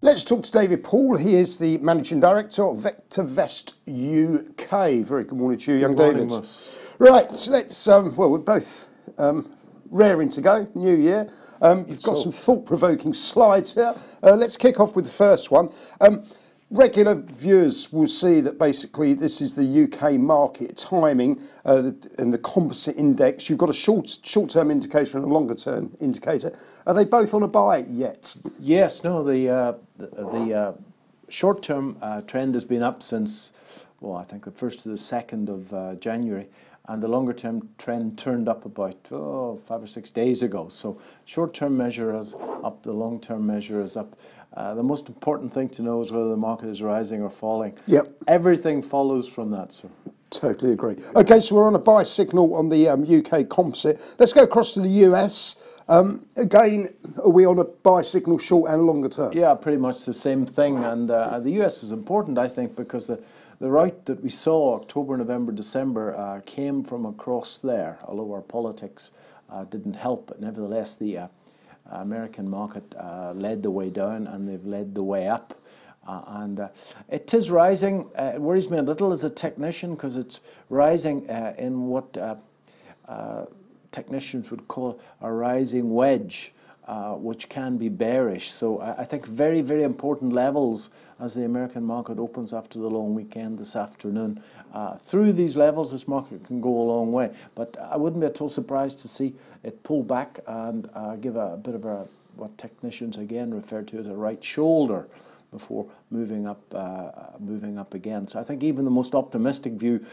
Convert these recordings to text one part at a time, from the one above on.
Let's talk to David Paul. He is the Managing Director of VectorVest UK. Very good morning to you, young David. Right, so let's, well, we're both raring to go, new year. You've got some thought-provoking slides here. Let's kick off with the first one. Regular viewers will see that basically this is the UK market timing and the composite index. You've got a short-term indicator and a longer-term indicator. Are they both on a buy yet? Yes, no, the short-term trend has been up since, well, I think the 1st to the 2nd of January, and the longer-term trend turned up about 5 or 6 days ago. So short-term measure is up, the long-term measure is up. The most important thing to know is whether the market is rising or falling. Yep. Everything follows from that, sir. Totally agree. Okay, so we're on a buy signal on the UK composite. Let's go across to the US. Again, are we on a buy signal short and longer term? Yeah, pretty much the same thing. And the US is important, I think, because the rout that we saw October, November, December came from across there, although our politics didn't help. But nevertheless, the American market led the way down, and they've led the way up. It is rising. It worries me a little as a technician because it's rising in what technicians would call a rising wedge, which can be bearish. So I think very, very important levels as the American market opens after the long weekend this afternoon. Through these levels, this market can go a long way. But I wouldn't be at all surprised to see it pull back and give a bit of what technicians again refer to as a right shoulder before moving up again. So I think even the most optimistic view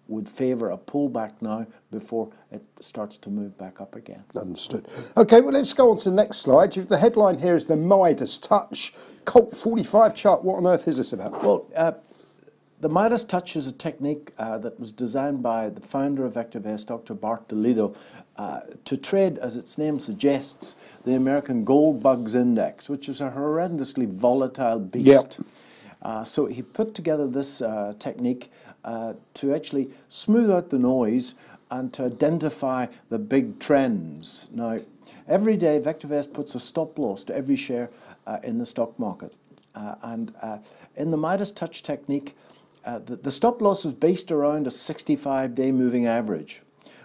would favour a pullback now before it starts to move back up again. Understood. Okay, well, let's go on to the next slide. The headline here is the Midas Touch Colt 45 chart. What on earth is this about? Well, the Midas Touch is a technique that was designed by the founder of VectorVest, Dr. Bart DeLido, to trade, as its name suggests, the American Gold Bugs Index, which is a horrendously volatile beast. Yep. So he put together this technique to actually smooth out the noise and to identify the big trends. Now, every day VectorVest puts a stop loss to every share in the stock market. In the Midas Touch technique, the stop loss is based around a 65-day moving average.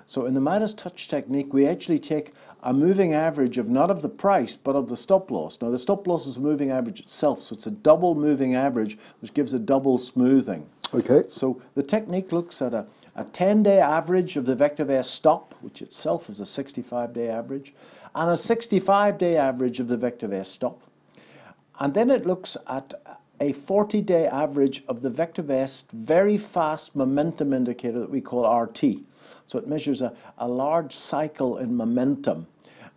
So in the Midas Touch technique, we actually take a moving average of not of the price, but of the stop loss. Now, the stop loss is a moving average itself, so it's a double moving average, which gives a double smoothing. Okay. So the technique looks at a 10-day average of the VectorVest stop, which itself is a 65-day average, and a 65-day average of the VectorVest stop. And then it looks at a 40-day average of the VectorVest very fast momentum indicator that we call RT. So it measures a large cycle in momentum.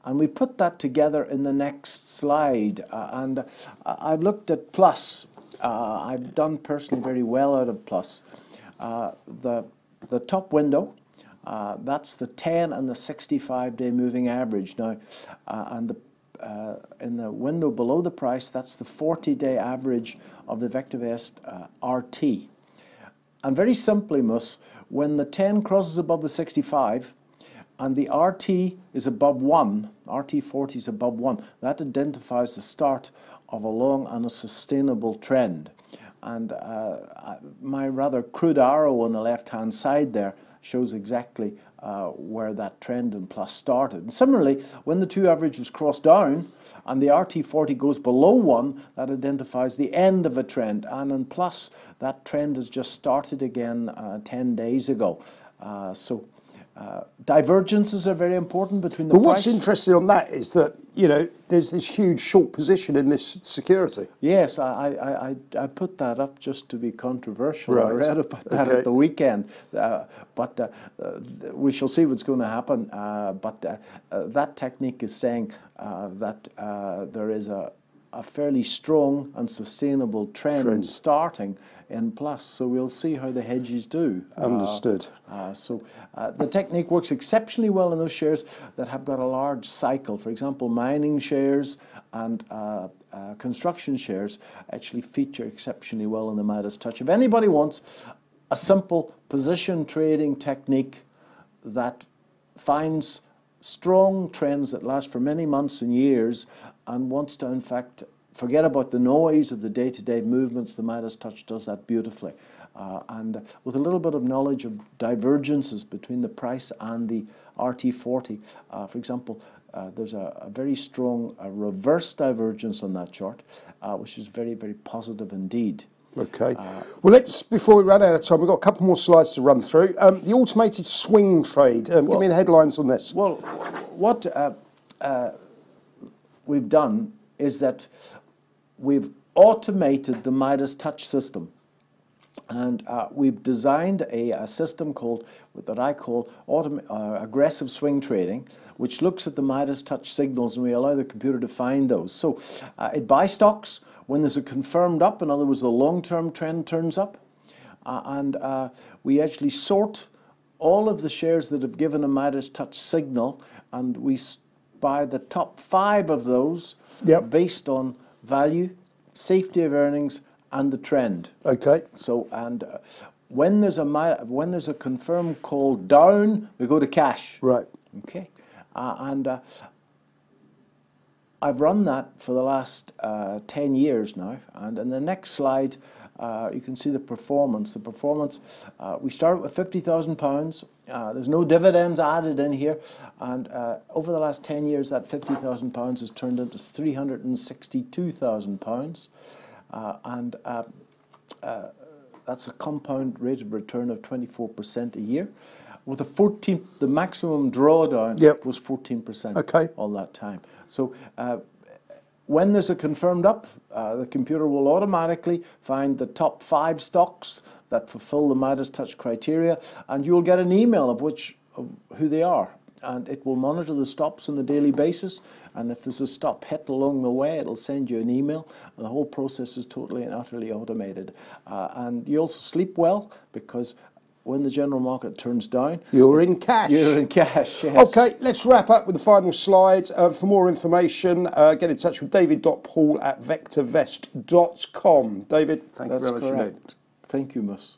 And we put that together in the next slide. I've looked at Plus. I've done personally very well out of Plus. The top window, that's the 10 and the 65-day moving average. Now, in the window below the price, that's the 40-day average of the VectorVest RT. And very simply, when the 10 crosses above the 65 and the RT is above 1, RT40 is above 1, that identifies the start of a long and a sustainable trend. And my rather crude arrow on the left-hand side there shows exactly where that trend in Plus started. And similarly, when the two averages cross down and the RT40 goes below 1, that identifies the end of a trend. And in Plus, that trend has just started again 10 days ago. Divergences are very important between the price. But what's interesting on that is that, you know, there's this huge short position in this security. Yes, I put that up just to be controversial. Right. I read about that at the weekend. But we shall see what's going to happen. That technique is saying that there is a fairly strong and sustainable trend starting in Plus. So we'll see how the hedges do. Understood. The technique works exceptionally well in those shares that have got a large cycle. For example, mining shares and construction shares actually feature exceptionally well in the Midas Touch. If anybody wants a simple position trading technique that finds strong trends that last for many months and years and wants to, in fact, forget about the noise of the day-to-day movements. The Midas Touch does that beautifully. And with a little bit of knowledge of divergences between the price and the RT40, for example, there's a very strong reverse divergence on that chart, which is very, very positive indeed. Okay. Well, before we run out of time, we've got a couple more slides to run through. The automated swing trade. Give me the headlines on this. Well, what we've done is that we've automated the Midas Touch system. And we've designed a system that I call aggressive swing trading, which looks at the Midas Touch signals, and we allow the computer to find those. So it buys stocks when there's a confirmed up, in other words, the long-term trend turns up, and we actually sort all of the shares that have given a Midas Touch signal, and we buy the top 5 of those based on value, safety of earnings, and the trend. Okay. So, and when there's a confirmed call down, we go to cash. Right. Okay. I've run that for the last 10 years now. And in the next slide, you can see the performance. The performance, we started with £50,000. There's no dividends added in here. And over the last 10 years, that £50,000 has turned into £362,000. That's a compound rate of return of 24% a year. With the maximum drawdown was 14% all that time. So when there's a confirmed up, the computer will automatically find the top 5 stocks that fulfill the Midas Touch criteria, and you'll get an email of who they are. And it will monitor the stops on a daily basis, and if there's a stop hit along the way, it'll send you an email, and the whole process is totally and utterly automated. And you also sleep well, because when the general market turns down, you're in cash. You're in cash, yes. Okay, let's wrap up with the final slide. For more information, get in touch with david.paul@vectorvest.com. David, thank you very much indeed. Thank you, Miss.